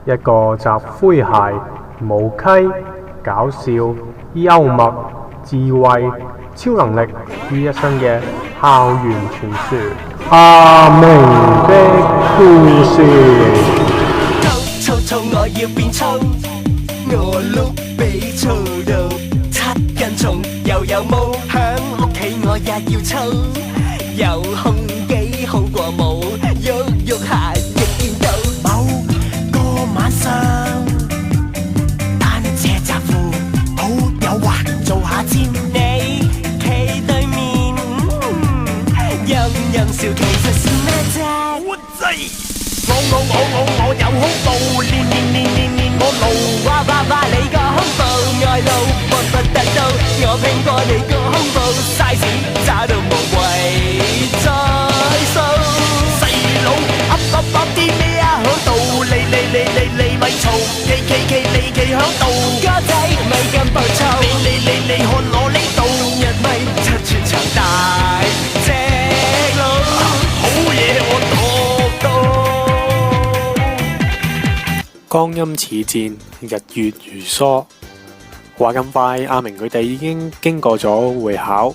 一個集詼諧、無稽、搞笑、幽默、智慧、超能力於一身嘅校園傳說阿明的故事。粗粗我要變粗，我碌比粗到七斤重，又有毛響屋企我也要粗，有胸肌好過冇，喐喐下亦見到。某個晚上，單車雜褲好誘惑，做下尖你企對面，陰陰笑其實是咩啫？我有胸部，練我露，哇你個胸部外露，不得到，我拼過你個胸部 size， 渣到無謂再數。細佬噏啲咩啊響度，你咪嘈，企響度，哥仔咪咁暴躁，你看我呢度，一米7寸長大隻佬，好嘢我度到。光陰似箭，日月如梭。話咁快，阿明佢哋已經經過咗會考，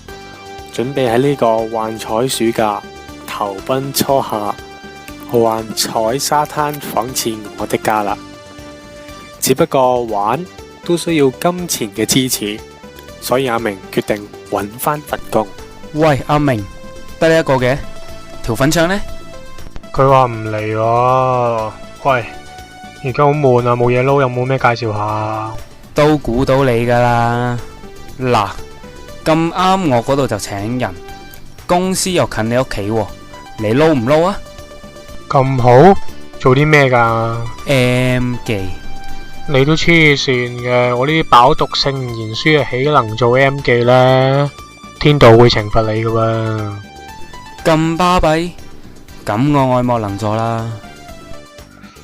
準備喺呢個幻彩暑假投奔初夏，幻彩沙灘仿似我的家啦。只不過玩都需要金錢嘅支持，所以阿明決定揾翻份工。喂，阿明，得你一個嘅條粉腸呢？佢話唔嚟喎。喂，而家好悶啊，冇嘢撈，有冇咩介紹下？都估到你噶啦。嗱，咁啱我嗰度就請人，公司又近你屋企喎，你撈唔撈啊？咁好，做啲咩噶 ？M 記，你都黐線嘅，我呢啲飽讀聖賢書啊，豈能做 M 記呢？天道會懲罰你噶喎。咁巴閉，咁我愛莫能助啦。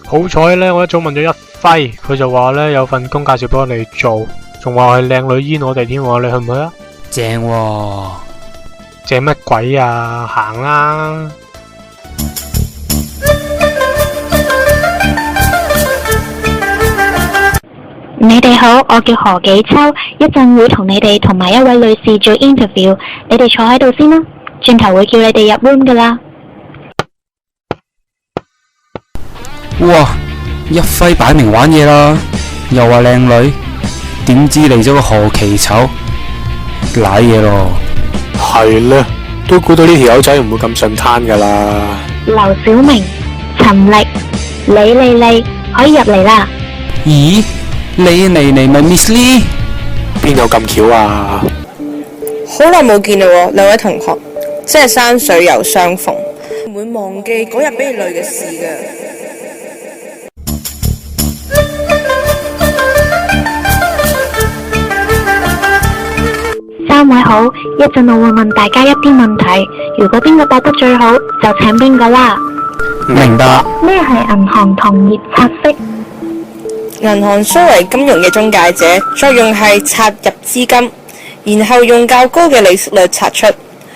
好彩呢，我一早問咗一輝，佢就話呢有份工介紹俾我哋做，仲話係靚女煙我哋添喎，你去唔去啊？正喎。正乜鬼啊？行啦！你哋好，我叫何紀秋，一陣會同你哋同埋一位女士做 interview， 你哋坐喺度先啦，轉頭會叫你哋入 room 噶啦。哇！一輝擺明玩嘢啦，又話靚女，點知嚟咗個何其醜，瀨嘢咯。係呢，都估到呢條友仔唔會咁順攤噶啦。劉小明、陳力、李莉莉可以入嚟啦。咦？李妮妮咪 Miss Lee？ 邊有咁巧啊？好耐冇見啦喎，兩位同學，真係山水有相逢，唔會忘記嗰日俾你累嘅事㗎。三位好，一陣我會問大家一啲問題，如果邊個答得最好，就請邊個啦。明白。咩係銀行同業拆息？銀行雖為金融嘅中介者，作用係插入資金，然後用較高嘅利息率拆出，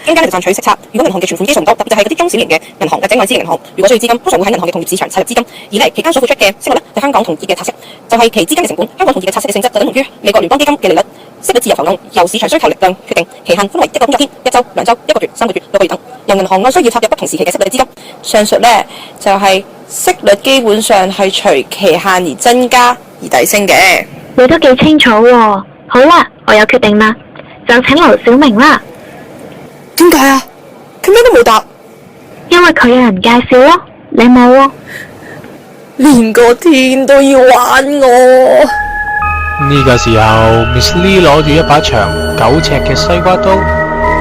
中間嚟賺取息差。如果銀行嘅存款基數唔高，特別就係嗰啲中小型嘅銀行或者外資銀行，如果需要資金，通常會喺銀行嘅同業市場插入資金，而嚟期間所付出嘅息率係香港同業嘅拆息，就係其資金嘅成本。香港同業嘅拆息嘅性質就等同於美國聯邦基金嘅利率，息率自由浮動，由市場需求力量決定，期限分為1個工作天、1周、2周、1個月、3個月、6個月等，由銀行按需要插入不同時期嘅息率嘅資金。上述呢，就係息率基本上係隨期限而增加而遞升嘅。你都幾清楚喎。好啦，我有決定啦，就請劉小明啦。點解啊？佢咩都冇答。因為佢有人介紹咯，你冇喎。連個天都要玩我。呢個時候 ，Miss Lee 攞住一把長9尺嘅西瓜刀，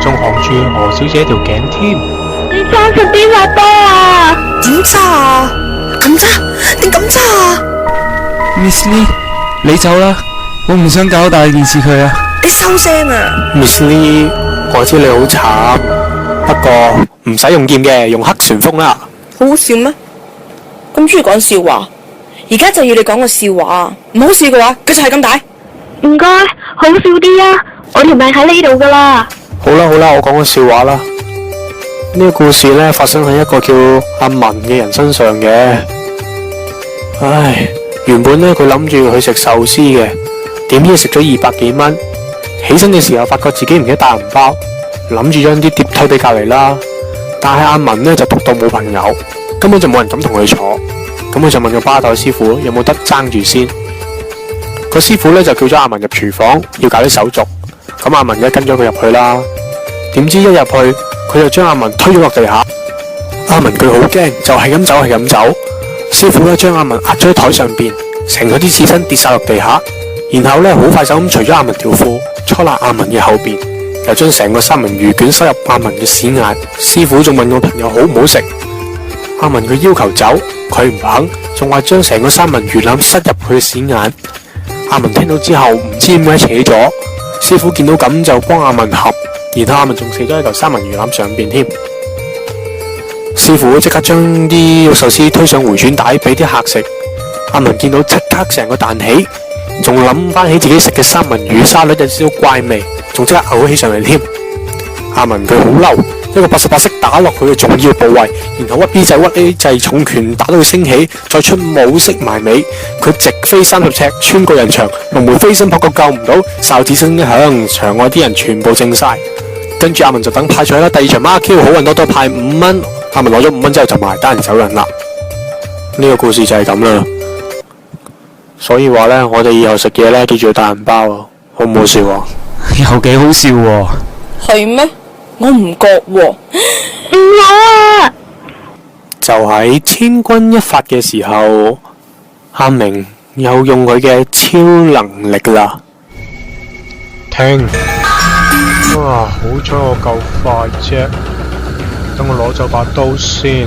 仲含住何小姐條頸添。你揸實邊把刀啊？點揸啊？咁揸？定咁揸啊 Miss Lee， 你走啦，我唔想搞大件事佢啊。你收聲啊 Miss Lee， 我知你好慘，不過唔使用劍嘅，用黑旋風啦。好好笑咩？咁中意講笑話，而家就要你講個笑話啊！唔好笑嘅話，佢就係咁大。唔該，好笑啲啊！我條命喺呢度噶啦。好啦，我講個笑話啦。呢個故事呢，發生喺一個叫阿文嘅人身上嘅。唉，原本呢，佢諗住去食壽司嘅，點知食咗200幾蚊。起身嘅時候發覺自己唔記得帶銀包，諗住將啲碟推俾隔離啦。但係阿文呢就獨到冇朋友，根本就冇人敢同佢坐。咁佢就問個吧台師傅有冇得爭住先。個師傅呢就叫咗阿文入廚房要搞啲手續。咁阿文就跟咗佢入去啦。點知一入去佢就將阿文推咗落地下。阿文佢好驚，就係咁走係咁走。師傅呢將阿文壓咗喺台上邊，成個啲刺身跌晒落地下。然後呢好快手咁除咗阿文條褲，搓爛阿文嘅後邊，又將成個三文魚卷塞入阿文嘅屎眼。師傅仲問我朋友好唔好食。阿文佢要求走，佢唔肯，仲話將成個三文魚腩塞入佢嘅屎眼。阿文聽到之後唔知點解扯咗，師傅見到咁就幫阿文合，然後阿文仲死咗喺嚿三文魚腩上邊添。師傅即刻將啲壽司推上回轉帶俾啲客食。阿文見到即刻成個彈起，仲諗翻起自己食嘅三文魚沙律有少少怪味，仲即刻嘔起上嚟添。阿文佢好嬲，一個88式打落佢嘅重要部位，然後屈 B 掣屈 A 掣重拳打到佢升起，再出武式埋尾，佢直飛30尺穿過人牆，龍門飛身撲過救唔到，哨子聲一響，場外啲人全部靜晒。跟住阿文就等派彩啦，第二場 Mark 好運多多派5蚊，阿文攞咗5蚊之後就埋單走人啦。呢個故事就係咁啦。所以話呢，我哋以後食嘢呢，記住要帶銀包啊，好唔好笑啊？又幾好笑喎！係咩？我唔覺喎。唔好啊！就喺千鈞一髮嘅時候，阿明又用佢嘅超能力啦。停！哇，好彩我夠快啫，等我攞走把刀先。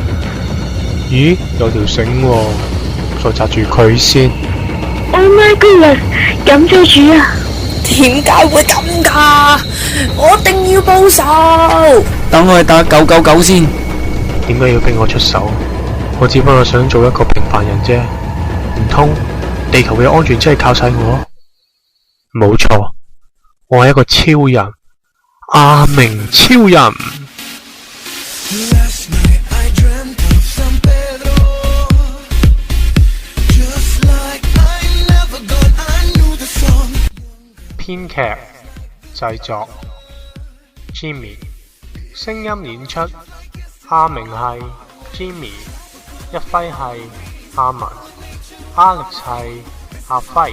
咦，有條繩喎，再紮住佢先。Oh my goodness！感謝主啊！點解會咁㗎？我一定要報仇！等我去打999先。點解要逼我出手？我只不過想做一個平凡人啫，唔通地球嘅安全真係靠晒我？冇錯，我係一個超人，阿明超人。編劇製作 Jimmy， 聲音演出阿明係 Jimmy， 一輝係阿文， Alex 係阿輝，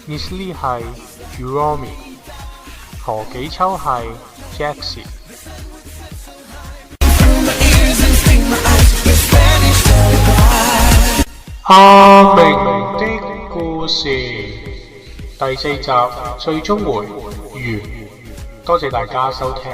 Miss Lee 係 Uromi， 何紀秋係 Jaxie。阿明的故事第4集最終回完，多謝大家收聽。